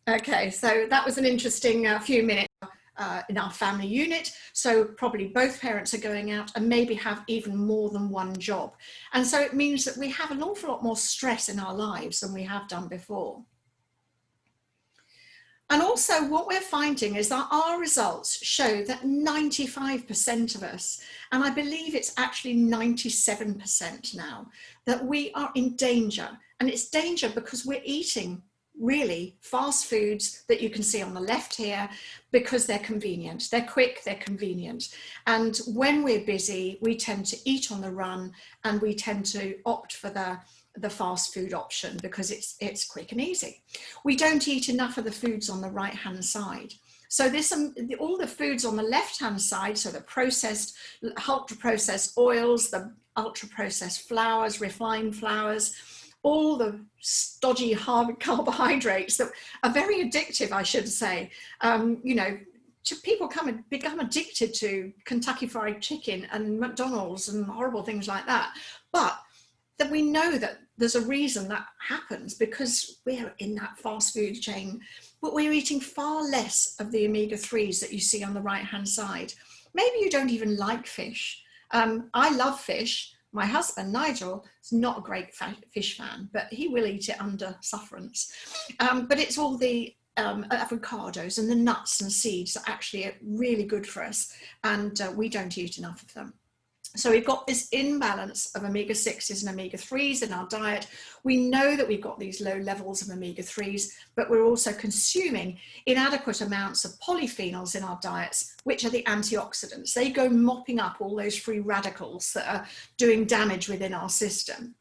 Okay, so that was an interesting few minutes in our family unit. So probably both parents are going out and maybe have even more than one job. And so it means that we have an awful lot more stress in our lives than we have done before. And also what we're finding is that our results show that 95% of us, and I believe it's actually 97% now, that we are in danger. And it's danger because we're eating really fast foods that you can see on the left here because they're convenient, they're quick, they're convenient. And when we're busy, we tend to eat on the run and we tend to opt for the fast food option because it's quick and easy. We don't eat enough of the foods on the right hand side. So there's all the foods on the left hand side, so the processed, ultra processed oils, the ultra processed flours, refined flours, all the stodgy hard carbohydrates that are very addictive, I should say. You know, people become addicted to Kentucky Fried Chicken and McDonald's and horrible things like that. But that we know that there's a reason that happens because we're in that fast food chain, but we're eating far less of the omega-3s that you see on the right-hand side. Maybe you don't even like fish. I love fish. My husband, Nigel, is not a great fish fan, but he will eat it under sufferance. But it's all the avocados and the nuts and seeds that actually are really good for us, and we don't eat enough of them. So we've got this imbalance of omega-6s and omega-3s in our diet. We know that we've got these low levels of omega-3s, but we're also consuming inadequate amounts of polyphenols in our diets, which are the antioxidants. They go mopping up all those free radicals that are doing damage within our system.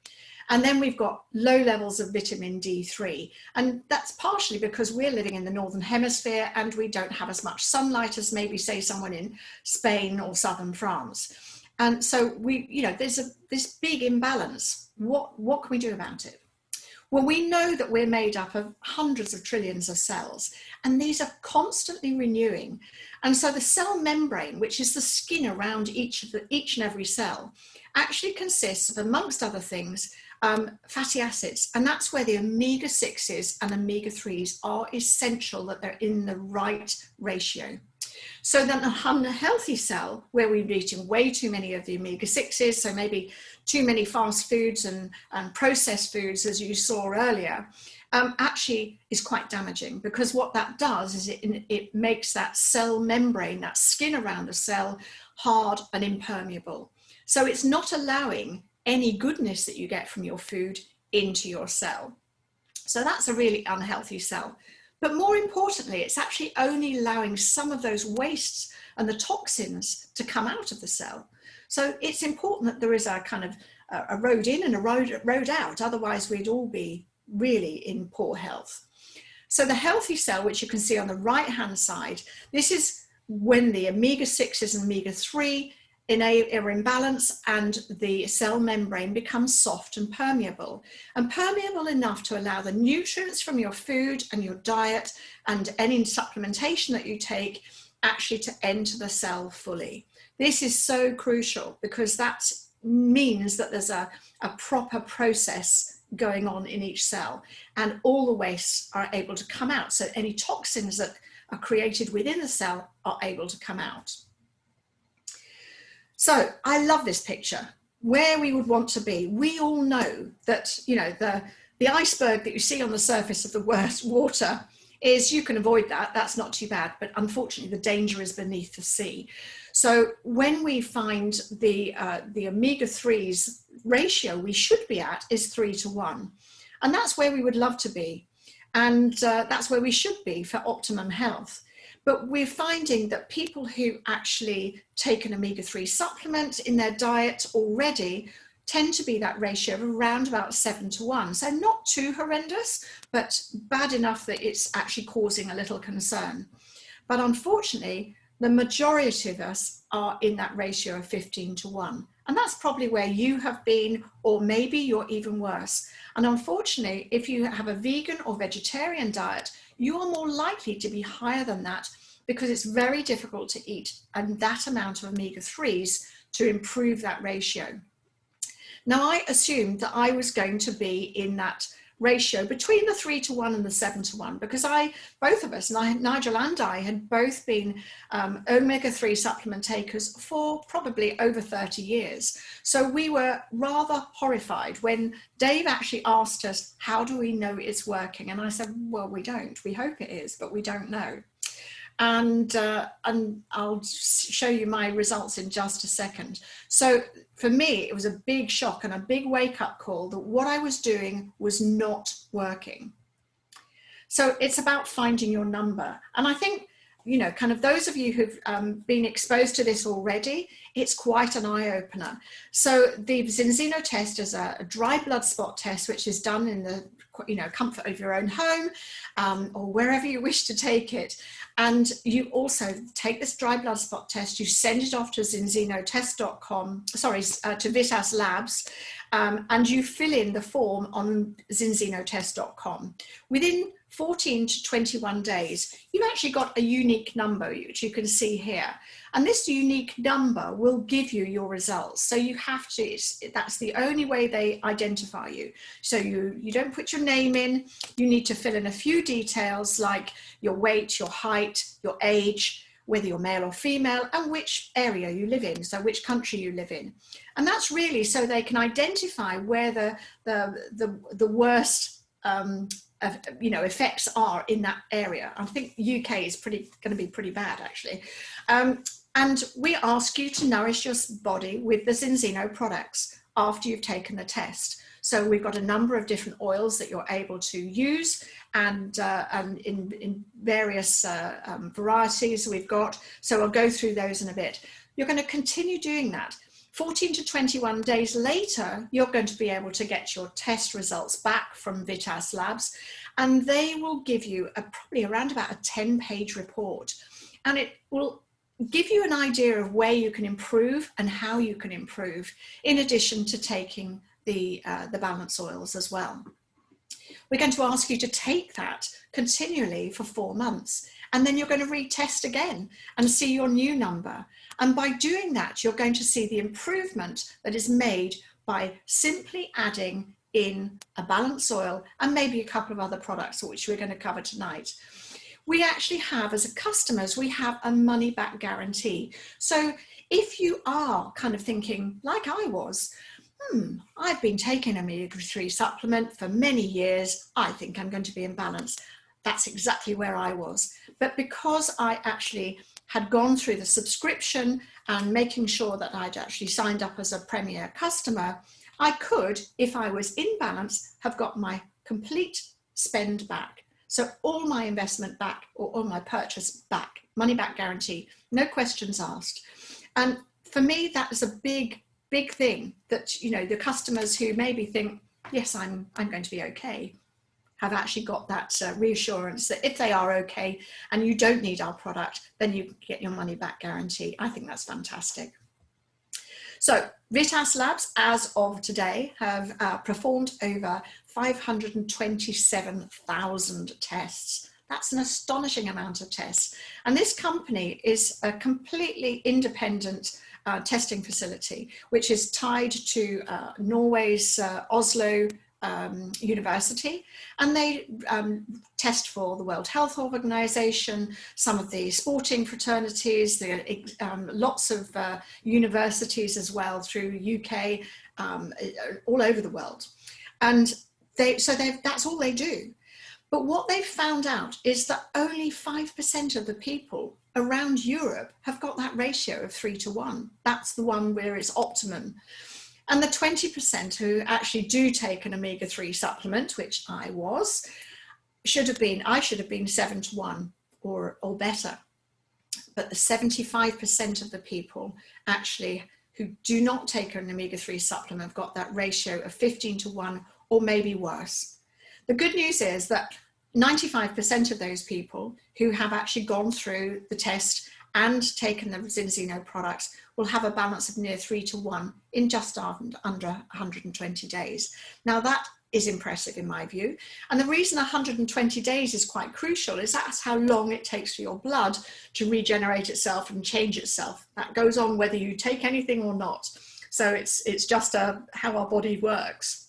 And then we've got low levels of vitamin D3. And that's partially because we're living in the Northern Hemisphere and we don't have as much sunlight as maybe, say, someone in Spain or southern France. And so there's this big imbalance. What can we do about it? Well, we know that we're made up of hundreds of trillions of cells, and these are constantly renewing. And so the cell membrane, which is the skin around each and every cell, actually consists of, amongst other things, fatty acids. And that's where the omega-6s and omega-3s are essential, that they're in the right ratio. So then a unhealthy cell, where we're eating way too many of the omega-6s, so maybe too many fast foods and processed foods, as you saw earlier, actually is quite damaging, because what that does is it makes that cell membrane, that skin around the cell, hard and impermeable. So it's not allowing any goodness that you get from your food into your cell. So that's a really unhealthy cell. But more importantly, it's actually only allowing some of those wastes and the toxins to come out of the cell. So it's important that there is a kind of a road in and a road out. Otherwise, we'd all be really in poor health. So the healthy cell, which you can see on the right-hand side, this is when the omega-6s and omega-3 are in balance and the cell membrane becomes soft and permeable enough to allow the nutrients from your food and your diet and any supplementation that you take actually to enter the cell fully. This is so crucial because that means that there's a proper process going on in each cell and all the wastes are able to come out. So any toxins that are created within the cell are able to come out. So I love this picture, where we would want to be. We all know that, you know, the iceberg that you see on the surface of the worst water is, you can avoid that. That's not too bad. But unfortunately, the danger is beneath the sea. So when we find the omega-3s ratio we should be at is 3:1. And that's where we would love to be. And that's where we should be for optimum health. But we're finding that people who actually take an omega-3 supplement in their diet already tend to be that ratio of around about 7:1. So not too horrendous, but bad enough that it's actually causing a little concern. But unfortunately, the majority of us are in that ratio of 15:1. And that's probably where you have been, or maybe you're even worse. And unfortunately, if you have a vegan or vegetarian diet, you are more likely to be higher than that because it's very difficult to eat and that amount of omega-3s to improve that ratio. Now, I assumed that I was going to be in that ratio between the 3-to-1 and the 7-to-1, because both of us, Nigel and I, had both been omega-3 supplement takers for probably over 30 years. So we were rather horrified when Dave actually asked us, how do we know it's working? And I said, well, we don't. We hope it is, but we don't know. And I'll show you my results in just a second. So for me, it was a big shock and a big wake-up call that what I was doing was not working. So it's about finding your number. And I think, you know, kind of those of you who've been exposed to this already, it's quite an eye-opener. So the Zinzino test is a dry blood spot test, which is done in the comfort of your own home or wherever you wish to take it. And you also take this dry blood spot test, you send it off to zinzinotest.com, to Vitas Labs, and you fill in the form on zinzinotest.com. Within 14 to 21 days, you've actually got a unique number, which you can see here. And this unique number will give you your results. So you have to, that's the only way they identify you. So you don't put your name in, you need to fill in a few details like your weight, your height, your age, whether you're male or female, and which area you live in, so which country you live in. And that's really so they can identify where the worst effects are in that area. I think UK is going to be pretty bad, actually. And we ask you to nourish your body with the Zinzino products after you've taken the test. So we've got a number of different oils that you're able to use, and in various varieties we've got. So I'll go through those in a bit. You're going to continue doing that. 14 to 21 days later, you're going to be able to get your test results back from Vitas Labs, and they will give you probably around about a 10-page report. And it will give you an idea of where you can improve and how you can improve, in addition to taking the balance oils as well. We're going to ask you to take that continually for 4 months, and then you're going to retest again and see your new number. And by doing that, you're going to see the improvement that is made by simply adding in a balance oil and maybe a couple of other products, which we're going to cover tonight. We actually have, as customers, we have a money back guarantee. So if you are kind of thinking like I was, I've been taking omega-3 supplement for many years, I think I'm going to be in balance. That's exactly where I was. But because I actually had gone through the subscription and making sure that I'd actually signed up as a Premier customer, I could, if I was in balance, have got my complete spend back. So all my investment back, or all my purchase back, money back guarantee, no questions asked. And for me, that is a big thing that, you know, the customers who maybe think, yes, I'm going to be okay, have actually got that reassurance that if they are okay and you don't need our product, then you get your money back guarantee. I think that's fantastic. So Vitas Labs, as of today, have performed over 527,000 tests. That's an astonishing amount of tests. And this company is a completely independent testing facility, which is tied to Norway's Oslo University, and they test for the World Health Organization, some of the sporting fraternities, lots of universities as well through UK, all over the world. And that's all they do. But what they've found out is that only 5% of the people around Europe have got that ratio of 3-to-1. That's the one where it's optimum. And the 20% who actually do take an omega-3 supplement, which I was, I should have been 7-to-1 or better. But the 75% of the people actually who do not take an omega-3 supplement have got that ratio of 15-to-1 or maybe worse. The good news is that 95% of those people who have actually gone through the test and taken the Zinzino products will have a balance of near 3-to-1 in just under 120 days. Now that is impressive in my view. And the reason 120 days is quite crucial is that's how long it takes for your blood to regenerate itself and change itself. That goes on whether you take anything or not. So it's just how our body works.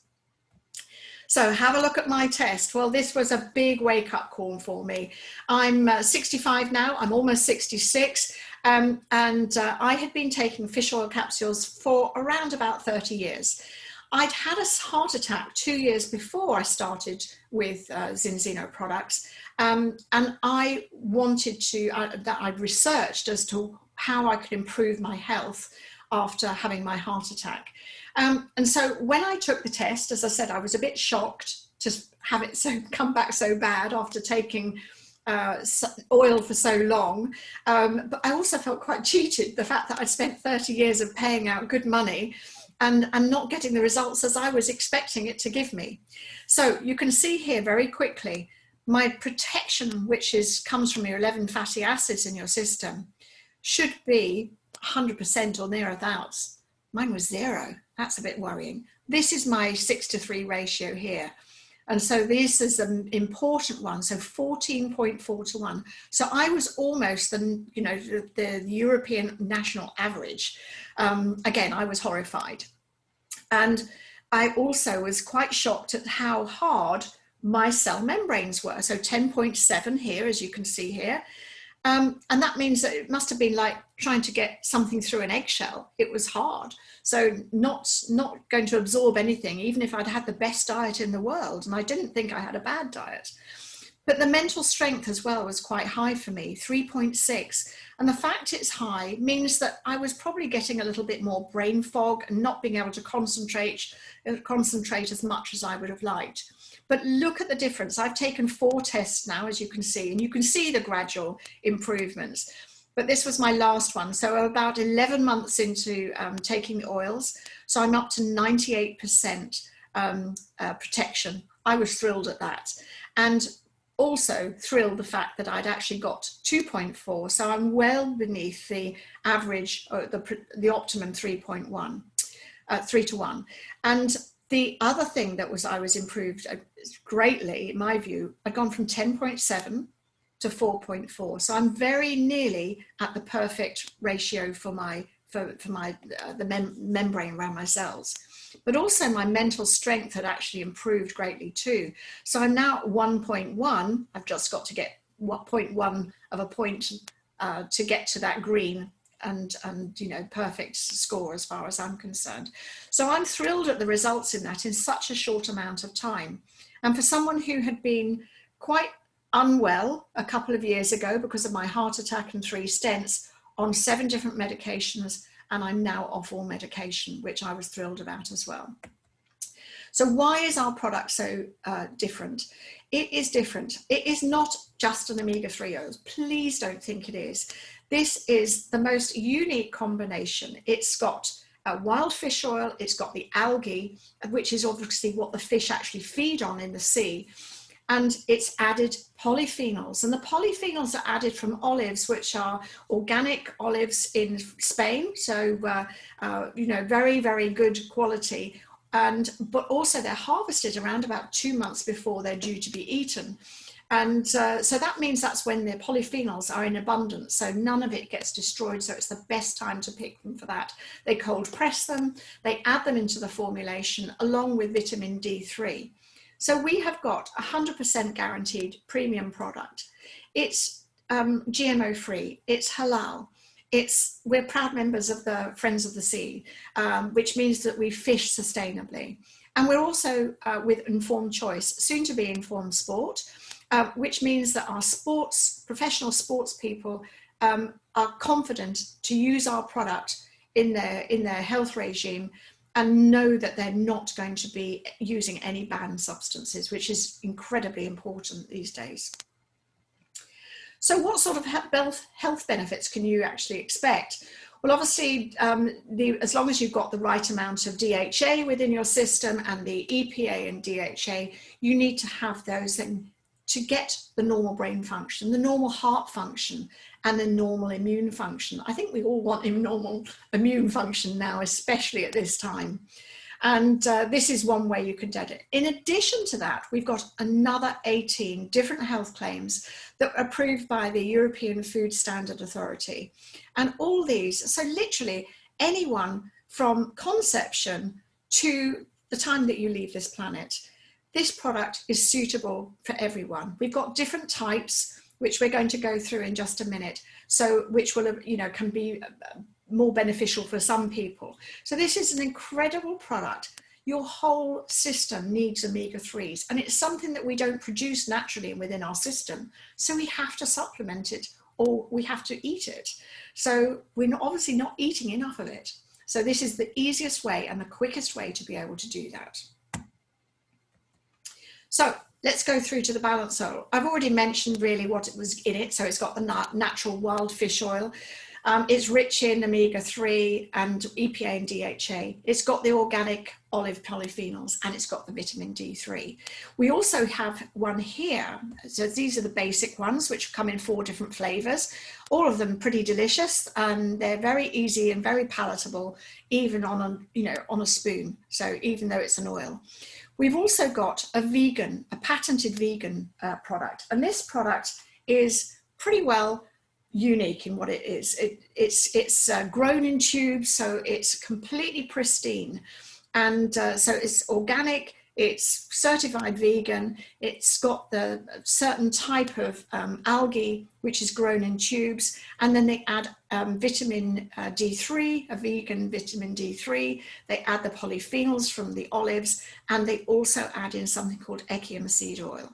So have a look at my test. Well, this was a big wake-up call for me. I'm 65 now, I'm almost 66, and I had been taking fish oil capsules for around about 30 years. I'd had a heart attack 2 years before I started with Zinzino products, and I wanted to, I'd researched as to how I could improve my health after having my heart attack. And so when I took the test, as I said, I was a bit shocked to have it come back so bad after taking oil for so long. But I also felt quite cheated, the fact that I'd spent 30 years of paying out good money and not getting the results as I was expecting it to give me. So you can see here very quickly, my protection, which comes from your 11 fatty acids in your system, should be 100% or thereabouts. Mine was 0. That's a bit worrying. This is my 6:3 ratio here. And so this is an important one. So 14.4:1. So I was almost the European national average. Again, I was horrified. And I also was quite shocked at how hard my cell membranes were. So 10.7 here, as you can see here. And that means that it must have been like trying to get something through an eggshell. It was hard. So not going to absorb anything, even if I'd had the best diet in the world. And I didn't think I had a bad diet. But the mental strength as well was quite high for me, 3.6. And the fact it's high means that I was probably getting a little bit more brain fog and not being able to concentrate as much as I would have liked. But look at the difference. I've taken 4 tests now, as you can see, and you can see the gradual improvements. But this was my last one. So about 11 months into taking the oils. So I'm up to 98% protection. I was thrilled at that. And also thrilled the fact that I'd actually got 2.4. So I'm well beneath the average, the optimum 3.1, 3 to 1. And the other thing that I was improved greatly, in my view, I'd gone from 10.7 to 4.4. So I'm very nearly at the perfect ratio for the membrane around my cells. But also my mental strength had actually improved greatly too. So I'm now at 1.1. I've just got to get 0.1 of a point to get to that green and perfect score as far as I'm concerned. So I'm thrilled at the results in that in such a short amount of time. And for someone who had been quite unwell a couple of years ago because of my heart attack and 3 stents, on 7 different medications, and I'm now off all medication, which I was thrilled about as well. So why is our product so different? It is different. It is not just an omega-3 oil. Please don't think it is. This is the most unique combination. It's got wild fish oil, it's got the algae, which is obviously what the fish actually feed on in the sea. And it's added polyphenols. And the polyphenols are added from olives, which are organic olives in Spain. So, very, very good quality. But also they're harvested around about 2 months before they're due to be eaten. And so that means that's when the polyphenols are in abundance. So none of it gets destroyed. So it's the best time to pick them for that. They cold press them, they add them into the formulation along with vitamin D3. So we have got 100% guaranteed premium product. It's GMO free, it's halal. We're proud members of the Friends of the Sea, which means that we fish sustainably. And we're also with Informed Choice, soon to be Informed Sport, which means that our professional sports people are confident to use our product in their health regime and know that they're not going to be using any banned substances, which is incredibly important these days. So what sort of health benefits can you actually expect? Well, obviously, as long as you've got the right amount of DHA within your system and the EPA and DHA, you need to have those to get the normal brain function, the normal heart function, and the normal immune function. I think we all want normal immune function now, especially at this time. And this is one way you can get it. In addition to that, we've got another 18 different health claims that are approved by the European Food Standard Authority. And all these, so literally anyone from conception to the time that you leave this planet, this product is suitable for everyone. We've got different types, which we're going to go through in just a minute. So which will, can be more beneficial for some people. So this is an incredible product. Your whole system needs omega-3s, and it's something that we don't produce naturally within our system. So we have to supplement it, or we have to eat it. So we're obviously not eating enough of it. So this is the easiest way and the quickest way to be able to do that. So let's go through to the balance oil. I've already mentioned really what it was in it. So it's got the natural wild fish oil. It's rich in omega-3 and EPA and DHA. It's got the organic olive polyphenols, and it's got the vitamin D3. We also have one here. So these are the basic ones, which come in 4 different flavors, all of them pretty delicious, and they're very easy and very palatable, even on a spoon. So even though it's an oil. We've also got a patented vegan product, and this product is pretty well unique in what it is. It's grown in tubes, so it's completely pristine, and so it's organic, it's certified vegan, it's got the certain type of algae which is grown in tubes, and then they add vitamin D3, a vegan vitamin D3, they add the polyphenols from the olives, and they also add in something called echium seed oil,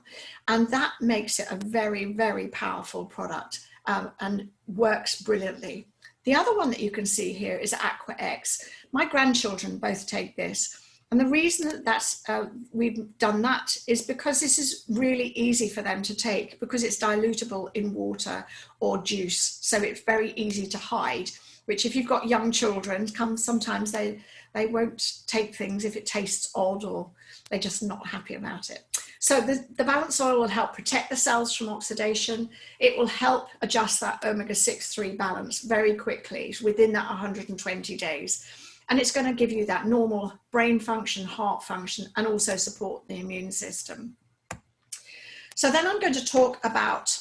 and that makes it a very, very powerful product. And works brilliantly. The other one that you can see here is Aqua X. My grandchildren both take this, and the reason that we've done that is because this is really easy for them to take, because it's dilutable in water or juice, so it's very easy to hide, which if you've got young children, sometimes they won't take things if it tastes odd or they're just not happy about it. So the balance oil will help protect the cells from oxidation. It will help adjust that omega-6/3 balance very quickly within that 120 days. And it's going to give you that normal brain function, heart function, and also support the immune system. So then I'm going to talk about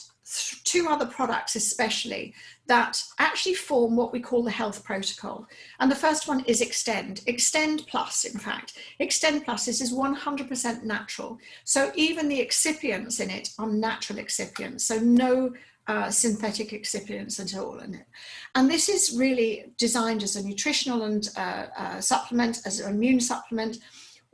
2 other products especially that actually form what we call the health protocol. And the first one is Extend Plus, in fact. Extend Plus is 100% natural. So even the excipients in it are natural excipients, so no synthetic excipients at all in it. And this is really designed as a nutritional and supplement, as an immune supplement,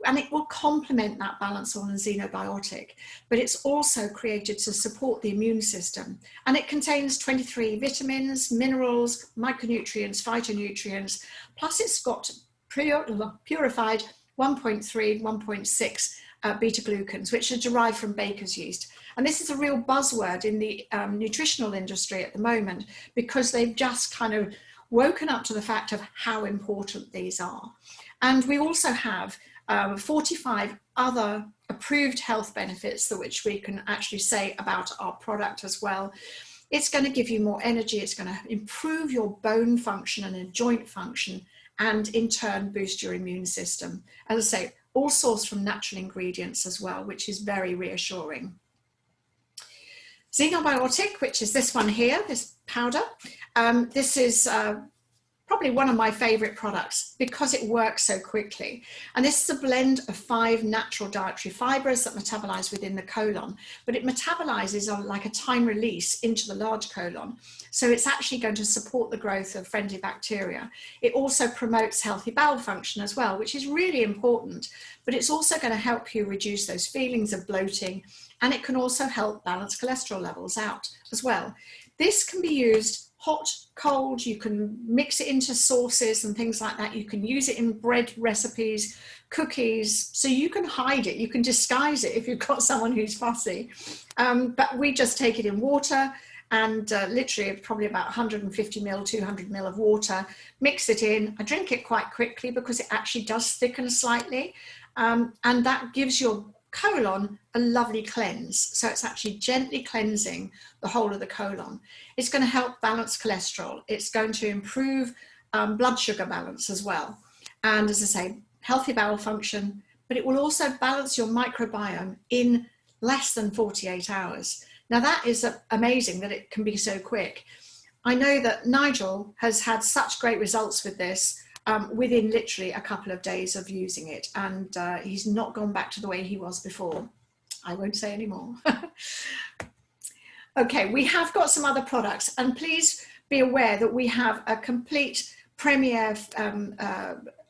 and it will complement that balance oil and xenobiotic, but it's also created to support the immune system. And it contains 23 vitamins, minerals, micronutrients, phytonutrients, plus it's got purified 1.3, 1.6 beta-glucans, which are derived from baker's yeast. And this is a real buzzword in the nutritional industry at the moment, because they've just kind of woken up to the fact of how important these are. And we also have 45 other approved health benefits that which we can actually say about our product as well. It's going to give you more energy, it's going to improve your bone function and your joint function, and in turn boost your immune system. As I say, all sourced from natural ingredients as well, which is very reassuring. Xenobiotic, which is this one here, this powder. This is probably one of my favorite products because it works so quickly. And this is a blend of 5 natural dietary fibers that metabolize within the colon, but it metabolizes on like a time release into the large colon. So it's actually going to support the growth of friendly bacteria. It also promotes healthy bowel function as well, which is really important, but it's also going to help you reduce those feelings of bloating, and it can also help balance cholesterol levels out as well. This can be used hot, cold, you can mix it into sauces and things like that. You can use it in bread recipes, cookies, so you can hide it, you can disguise it if you've got someone who's fussy. But we just take it in water and literally probably about 150 ml, 200 ml of water, mix it in. I drink it quite quickly because it actually does thicken slightly, and that gives your colon a lovely cleanse. So it's actually gently cleansing the whole of the colon. It's going to help balance cholesterol. It's going to improve blood sugar balance as well. And as I say, healthy bowel function, but it will also balance your microbiome in less than 48 hours. Now that is amazing that it can be so quick. I know that Nigel has had such great results with this. within literally a couple of days of using it. And he's not gone back to the way he was before. I won't say any more. Okay, we have got some other products, and please be aware that we have a complete Premier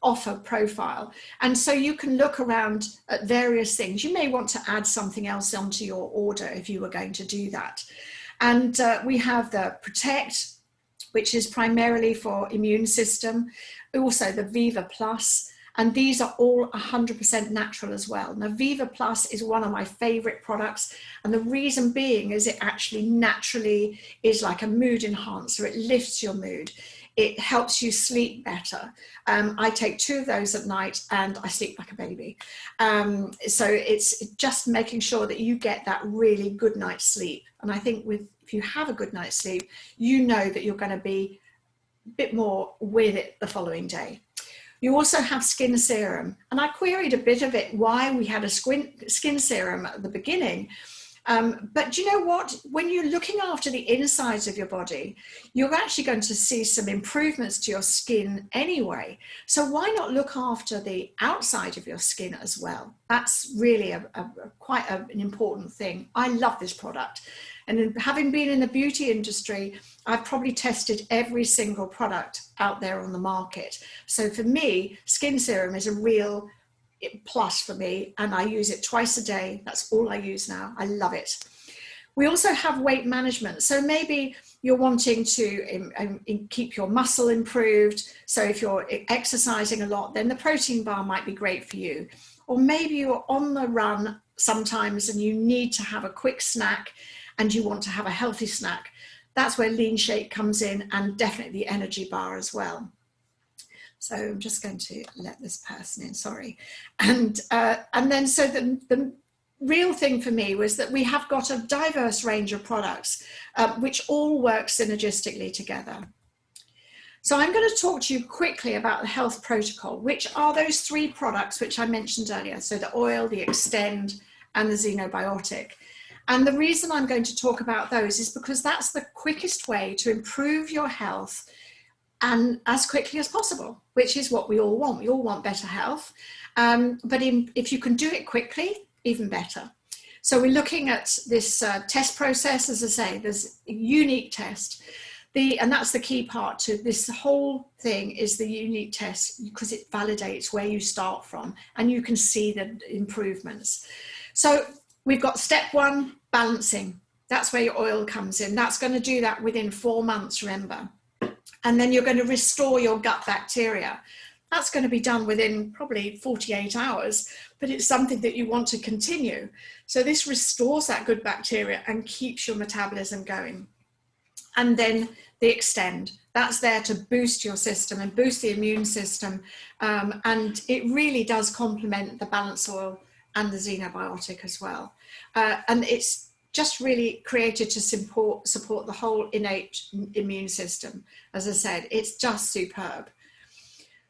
offer profile, and so you can look around at various things. You may want to add something else onto your order if you were going to do that. And we have the Protect, which is primarily for immune system, also the Viva Plus, and these are all 100% natural as well. Now, Viva Plus is one of my favorite products, and the reason being is it actually naturally is like a mood enhancer. It lifts your mood. It helps you sleep better. I take 2 of those at night and I sleep like a baby. So it's just making sure that you get that really good night's sleep. And I think if you have a good night's sleep, you know that you're going to be a bit more with it the following day. You also have skin serum, and I queried a bit of it why we had a skin serum at the beginning. But do you know what? When you're looking after the insides of your body, you're actually going to see some improvements to your skin anyway. So why not look after the outside of your skin as well? That's really quite an important thing. I love this product. And having been in the beauty industry, I've probably tested every single product out there on the market. So for me, skin serum is a real plus for me, and I use it twice a day. That's all I use now. I love it. We also have weight management. So maybe you're wanting to keep your muscle improved. So if you're exercising a lot, then the protein bar might be great for you. Or maybe you're on the run sometimes and you need to have a quick snack and you want to have a healthy snack. That's where Lean Shake comes in, and definitely the energy bar as well. So I'm just going to let this person in, sorry. And then so the real thing for me was that we have got a diverse range of products which all work synergistically together. So I'm going to talk to you quickly about the Health Protocol, which are those 3 products which I mentioned earlier. So the oil, the Extend, and the Xenobiotic. And the reason I'm going to talk about those is because that's the quickest way to improve your health and as quickly as possible, which is what we all want. We all want better health, but if you can do it quickly, even better. So we're looking at this test process. As I say, there's a unique test. And that's the key part to this whole thing, is the unique test, because it validates where you start from and you can see the improvements. So we've got step 1, balancing. That's where your oil comes in. That's going to do that within 4 months, remember. And then you're going to restore your gut bacteria. That's going to be done within probably 48 hours, but it's something that you want to continue. So this restores that good bacteria and keeps your metabolism going. And then the Extend, that's there to boost your system and boost the immune system. And it really does complement the Balance Oil and the Xenobiotic as well. And it's just really created to support the whole innate immune system. As I said, it's just superb.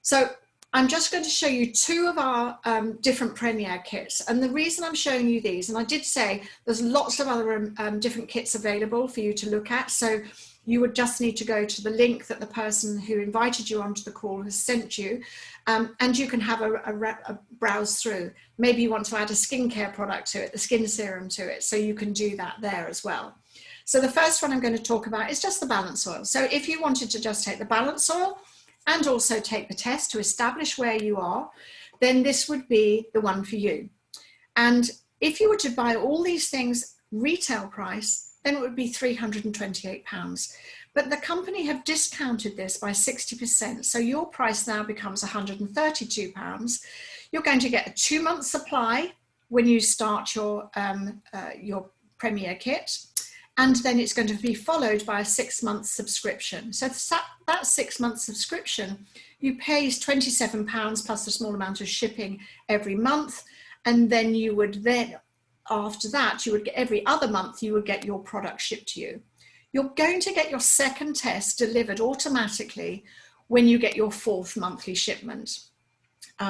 So I'm just going to show you 2 of our different Premier kits. And the reason I'm showing you these, and I did say there's lots of other different kits available for you to look at. So you would just need to go to the link that the person who invited you onto the call has sent you, and you can have a browse through. Maybe you want to add a skincare product to it, the skin serum to it, so you can do that there as well. So the first one I'm going to talk about is just the Balance Oil. So if you wanted to just take the Balance Oil and also take the test to establish where you are, then this would be the one for you. And if you were to buy all these things retail price, then it would be £328. But the company have discounted this by 60%. So your price now becomes £132. You're going to get a 2-month supply when you start your Premier kit. And then it's going to be followed by a 6-month subscription. So that 6-month subscription, you pay £27 plus a small amount of shipping every month. And then you would after that, you would get every other month, you would get your product shipped to you. You're going to get your second test delivered automatically when you get your 4th monthly shipment.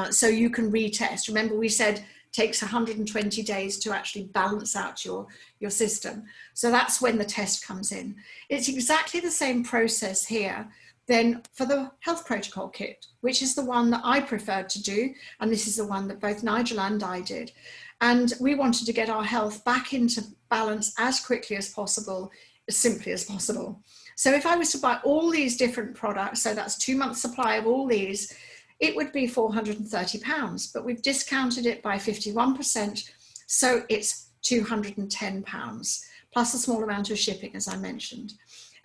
So you can retest. Remember, we said it takes 120 days to actually balance out your system. So that's when the test comes in. It's exactly the same process here. Then for the health protocol kit, which is the one that I preferred to do, and this is the one that both Nigel and I did, and we wanted to get our health back into balance as quickly as possible, as simply as possible. So if I was to buy all these different products, so that's 2 months supply of all these, it would be £430, but we've discounted it by 51%, so it's £210, plus a small amount of shipping, as I mentioned.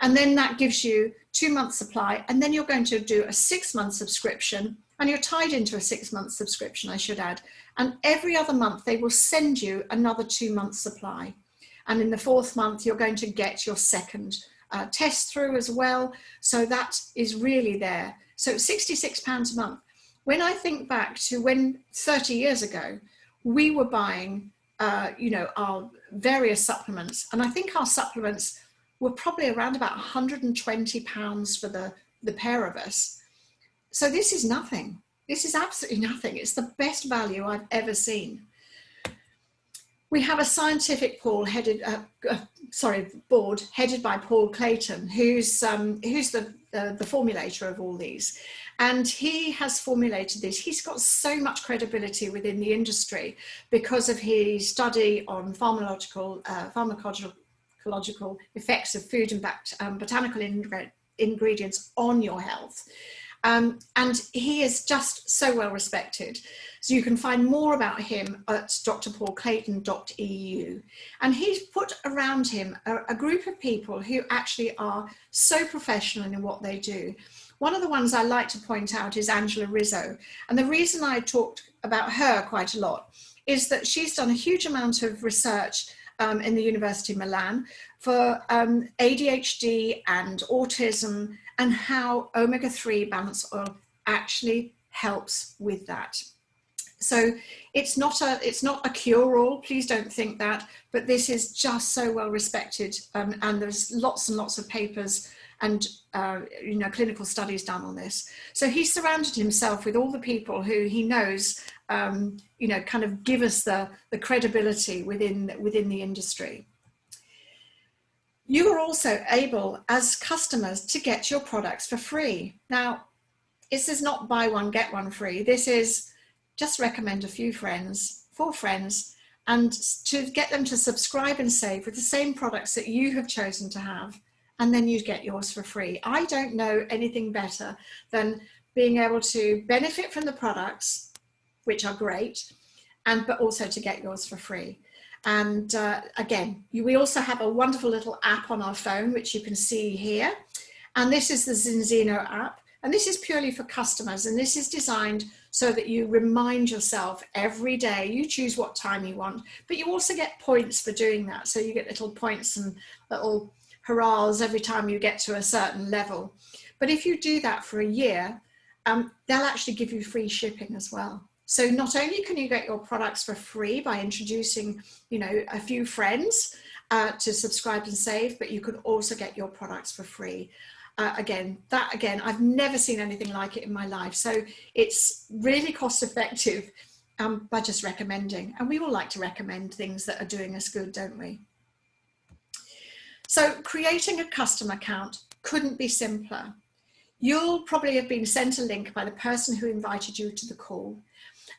And then that gives you 2 months supply, and then you're going to do a 6-month subscription, and you're tied into a 6-month subscription, I should add. And every other month, they will send you another 2 months supply. And in the 4th month, you're going to get your second test through as well. So that is really there. So £66 a month. When I think back to when 30 years ago, we were buying, our various supplements, and I think our supplements were probably around about £120 for the pair of us. So this is nothing. This is absolutely nothing. It's the best value I've ever seen. We have a scientific board headed by Paul Clayton, who's the formulator of all these. And he has formulated this. He's got so much credibility within the industry because of his study on pharmacological effects of food and botanical ingredients on your health. And he is just so well respected. So you can find more about him at drpaulclayton.eu. And he's put around him a group of people who actually are so professional in what they do. One of the ones I like to point out is Angela Rizzo. And the reason I talked about her quite a lot is that she's done a huge amount of research in the University of Milan for ADHD and autism, and how omega-3 balanced oil actually helps with that. So it's not a cure-all, please don't think that, but this is just so well respected, and there's lots and lots of papers and clinical studies done on this. So he's surrounded himself with all the people who he knows kind of give us the credibility within the industry. You are also able, as customers, to get your products for free. Now, this is not buy one, get one free. This is just recommend a few friends, 4 friends, and to get them to subscribe and save with the same products that you have chosen to have, and then you get yours for free. I don't know anything better than being able to benefit from the products, which are great, but also to get yours for free. And again, we also have a wonderful little app on our phone, which you can see here. And this is the Zinzino app. And this is purely for customers. And this is designed so that you remind yourself every day. You choose what time you want, but you also get points for doing that. So you get little points and little hurrahs every time you get to a certain level. But if you do that for a year, they'll actually give you free shipping as well. So not only can you get your products for free by introducing, a few friends to subscribe and save, but you can also get your products for free. Again, I've never seen anything like it in my life. So it's really cost effective by just recommending. And we all like to recommend things that are doing us good, don't we? So creating a custom account couldn't be simpler. You'll probably have been sent a link by the person who invited you to the call.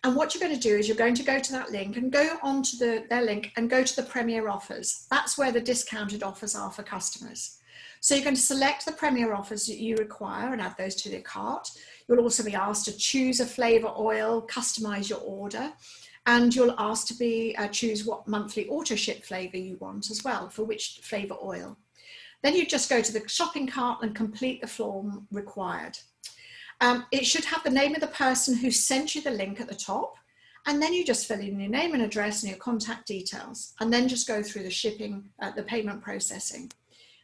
And what you're going to do is you're going to go to that link and go onto their link and go to the Premier offers. That's where the discounted offers are for customers. So you're going to select the Premier offers that you require and add those to your cart. You'll also be asked to choose a flavor oil, customize your order, and you'll ask to choose what monthly auto ship flavor you want as well, for which flavor oil. Then you just go to the shopping cart and complete the form required. It should have the name of the person who sent you the link at the top, and then you just fill in your name and address and your contact details, and then just go through the shipping, the payment processing.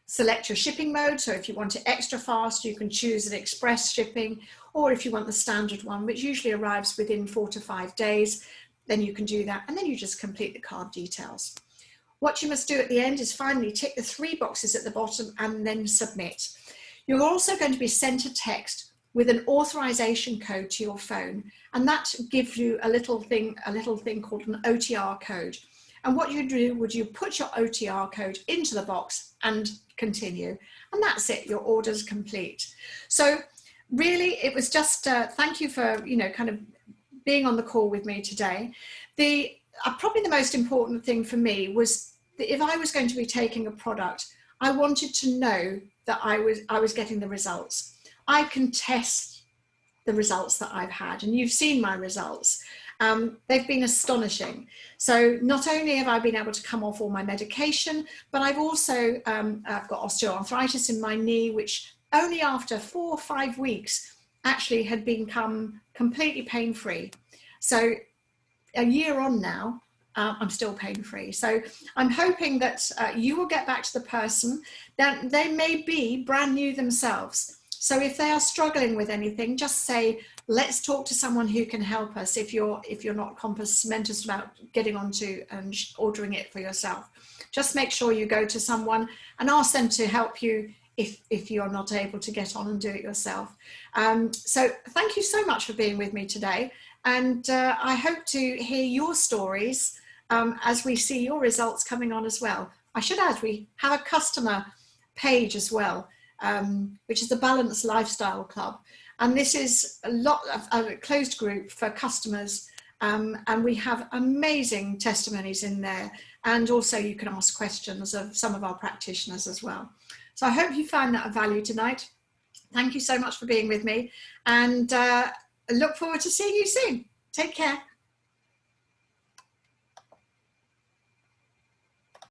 Select your shipping mode, so if you want it extra fast, you can choose an express shipping, or if you want the standard one, which usually arrives within 4 to 5 days, then you can do that, and then you just complete the card details. What you must do at the end is finally tick the 3 boxes at the bottom and then submit. You're also going to be sent a text with an authorization code to your phone, and that gives you a little thing called an OTR code. And what you do would you put your OTR code into the box and continue. And that's it, your order's complete. So really, it was just thank you for, you know, kind of being on the call with me today. Probably the most important thing for me was that if I was going to be taking a product, I wanted to know that I was getting the results. I can test the results that I've had, and you've seen my results. They've been astonishing. So not only have I been able to come off all my medication, but I've also I've got osteoarthritis in my knee, which only after 4 or 5 weeks actually had become completely pain-free. So a year on now, I'm still pain-free. So I'm hoping that you will get back to the person that they may be brand new themselves. So if they are struggling with anything, just say, let's talk to someone who can help us if you're not compass mentis about getting onto and ordering it for yourself. Just make sure you go to someone and ask them to help you if you're not able to get on and do it yourself. So thank you so much for being with me today. And I hope to hear your stories as we see your results coming on as well. I should add, we have a customer page as well, which is the Balanced Lifestyle Club. And this is a closed group for customers. And we have amazing testimonies in there. And also you can ask questions of some of our practitioners as well. So I hope you found that of value tonight. Thank you so much for being with me. And look forward to seeing you soon. Take care.